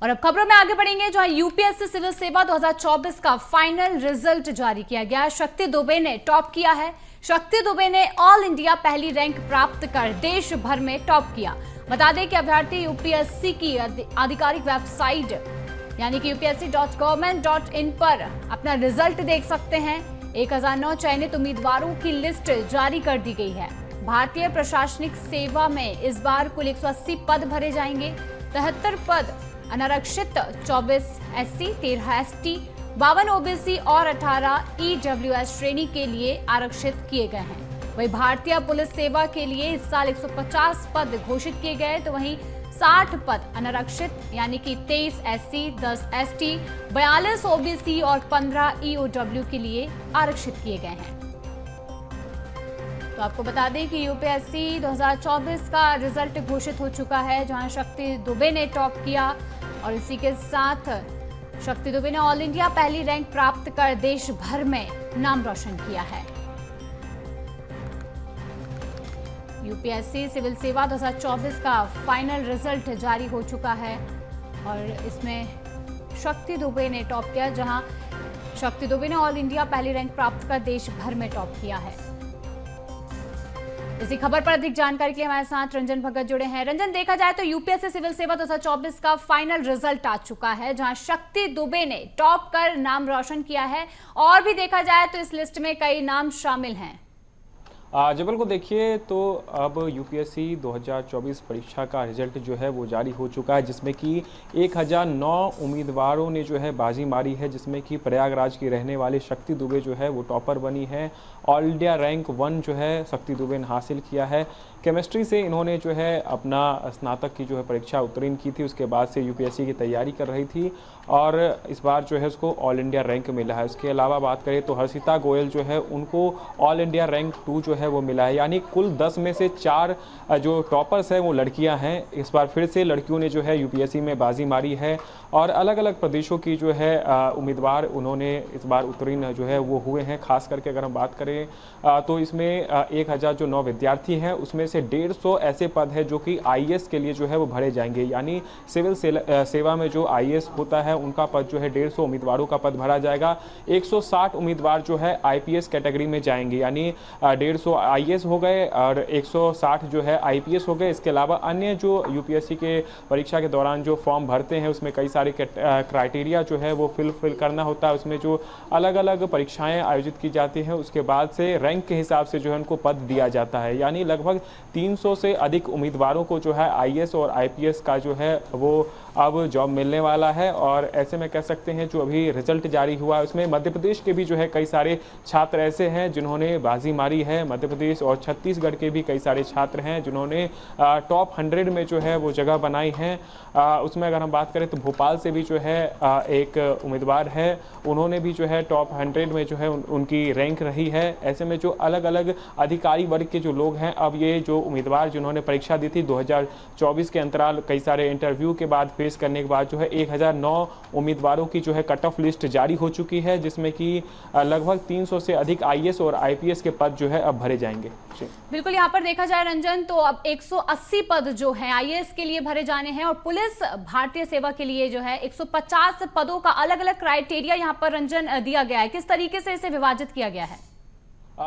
और अब खबरों में आगे बढ़ेंगे, जहां यूपीएससी सिविल सेवा 2024 का फाइनल रिजल्ट जारी किया गया। शक्ति दुबे ने टॉप किया है। शक्ति दुबे ने ऑल इंडिया पहली रैंक प्राप्त कर देश भर में टॉप किया। बता दें कि अभ्यर्थी यूपीएससी की आधिकारिक वेबसाइट यानी कि upsc.government.in पर अपना रिजल्ट देख सकते हैं। 1009 चयनित उम्मीदवारों की लिस्ट जारी कर दी गई है। भारतीय प्रशासनिक सेवा में इस बार कुल 180 पद भरे जाएंगे। 73 पद अनारक्षित, 24 एससी, 13 एसटी, 52 ओबीसी और 18 ईडब्ल्यूएस श्रेणी के लिए आरक्षित किए गए हैं। वहीं भारतीय पुलिस सेवा के लिए इस साल 150 पद घोषित किए गए, तो वहीं 60 पद अनारक्षित यानी कि 23 एससी, 10 एसटी, 42 ओबीसी और 15 ईओडब्ल्यू के लिए आरक्षित किए गए हैं। तो आपको बता दें कि यूपीएससी 2024 का रिजल्ट घोषित हो चुका है, जहां शक्ति दुबे ने टॉप किया और इसी के साथ शक्ति दुबे ने ऑल इंडिया पहली रैंक प्राप्त कर देश भर में नाम रोशन किया है। यूपीएससी सिविल सेवा 2024 का फाइनल रिजल्ट जारी हो चुका है और इसमें शक्ति दुबे ने टॉप किया, जहां शक्ति दुबे ने ऑल इंडिया पहली रैंक प्राप्त कर देश भर में टॉप किया है। इसी खबर पर अधिक जानकारी के लिए हमारे साथ रंजन भगत जुड़े हैं। रंजन, देखा जाए तो यूपीएससी सिविल सेवा 2024 का फाइनल रिजल्ट आ चुका है, जहां शक्ति दुबे ने टॉप कर नाम रोशन किया है और भी देखा जाए तो इस लिस्ट में कई नाम शामिल हैं। जबल को देखिए तो अब यूपीएससी 2024 परीक्षा का रिजल्ट जो है वो जारी हो चुका है, जिसमें कि 1009 उम्मीदवारों ने जो है बाजी मारी है, जिसमें कि प्रयागराज की रहने वाली शक्ति दुबे जो है वो टॉपर बनी है। ऑल इंडिया रैंक 1 जो है शक्ति दुबे ने हासिल किया है। केमिस्ट्री से इन्होंने जो है अपना स्नातक की जो है परीक्षा उत्तीर्ण की थी, उसके बाद से यूपीएससी की तैयारी कर रही थी और इस बार जो है उसको ऑल इंडिया रैंक मिला है। उसके अलावा बात करें तो हर्षिता गोयल जो है उनको ऑल इंडिया रैंक 2 जो है वो मिला है, यानी कुल 10 में से 4 जो टॉपर्स हैं वो लड़कियां हैं। इस बार फिर से लड़कियों ने जो है यूपीएससी में बाजी मारी है और अलग अलग प्रदेशों की जो है उम्मीदवार उन्होंने इस बार उत्तीर्ण जो है वो हुए हैं। खास करके अगर हम बात करें तो इसमें 1000 जो 9 विद्यार्थी हैं उसमें से 150 ऐसे पद है जो कि आईएएस के लिए जो है वो भरे जाएंगे, यानी सिविल सेवा में जो आईएएस होता है उनका पद जो है 150 उम्मीदवारों का पद भरा जाएगा। 160 उम्मीदवार जो है आईपीएस कैटेगरी में जाएंगे, यानी 150 आईएएस हो गए और 160 जो है आईपीएस हो गए। इसके अलावा अन्य जो यूपीएससी के परीक्षा के दौरान जो फॉर्म भरते हैं उसमें कई सारे क्राइटेरिया जो है वो फिल करना होता है। उसमें जो अलग अलग परीक्षाएं आयोजित की जाती हैं उसके बाद से रैंक के हिसाब से जो है उनको पद दिया जाता है, यानी लगभग 300 से अधिक उम्मीदवारों को जो है आईएएस और आईपीएस का जो है वो अब जॉब मिलने वाला है। और ऐसे में कह सकते हैं जो अभी रिजल्ट जारी हुआ है उसमें मध्य प्रदेश के भी जो है कई सारे छात्र ऐसे हैं जिन्होंने बाजी मारी है। मध्य प्रदेश और छत्तीसगढ़ के भी कई सारे छात्र हैं जिन्होंने टॉप 100 में जो है वो जगह बनाई है। उसमें अगर हम बात करें तो भोपाल से भी जो है एक उम्मीदवार है, उन्होंने भी जो है टॉप 100 में जो है उनकी रैंक रही है। ऐसे में जो अलग अलग अधिकारी वर्ग के जो लोग हैं, अब ये जो उम्मीदवार जिन्होंने परीक्षा दी थी 2024 के अंतराल कई सारे इंटरव्यू के बाद फेस करने के बाद जो है 1009 उम्मीदवारों की जो है कट ऑफ लिस्ट जारी हो चुकी है, जिसमें कि लगभग 300 से अधिक आईएएस और आईपीएस के पद जो है अब भरे जाएंगे। बिल्कुल, यहाँ पर देखा जाए रंजन तो अब 180 पद जो है आईएएस के लिए भरे जाने हैं और पुलिस भारतीय सेवा के लिए जो है 150 पदों का अलग अलग क्राइटेरिया यहाँ पर रंजन दिया गया है। किस तरीके से इसे विभाजित किया गया है?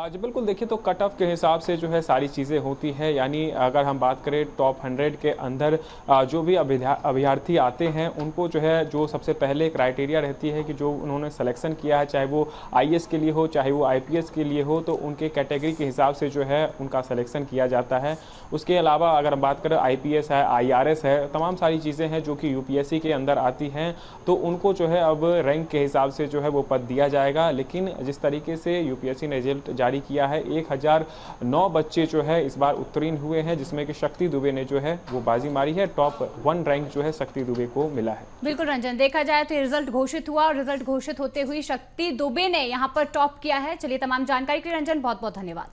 जी बिल्कुल, देखिए तो कट ऑफ के हिसाब से जो है सारी चीज़ें होती है, यानी अगर हम बात करें टॉप 100 के अंदर जो भी अभ्यर्थी आते हैं उनको जो है जो सबसे पहले क्राइटेरिया रहती है कि जो उन्होंने सिलेक्शन किया है, चाहे वो आईएएस के लिए हो चाहे वो आईपीएस के लिए हो, तो उनके कैटेगरी के हिसाब से जो है उनका सिलेक्शन किया जाता है। उसके अलावा अगर हम बात करें आईपीएस है, आईआरएस है, तमाम सारी चीज़ें हैं जो कि यूपीएससी के अंदर आती हैं, तो उनको जो है अब रैंक के हिसाब से जो है वो पद दिया जाएगा। लेकिन जिस तरीके से यूपीएससी ने रिजल्ट जारी किया है, 1009 बच्चे जो है इस बार उत्तीर्ण हुए हैं, जिसमें कि शक्ति दुबे ने जो है वो बाजी मारी है। टॉप 1 रैंक जो है शक्ति दुबे को मिला है। बिल्कुल रंजन, देखा जाए तो रिजल्ट घोषित हुआ और रिजल्ट घोषित होते हुए शक्ति दुबे ने यहाँ पर टॉप किया है। चलिए, तमाम जानकारी के लिए रंजन बहुत बहुत धन्यवाद।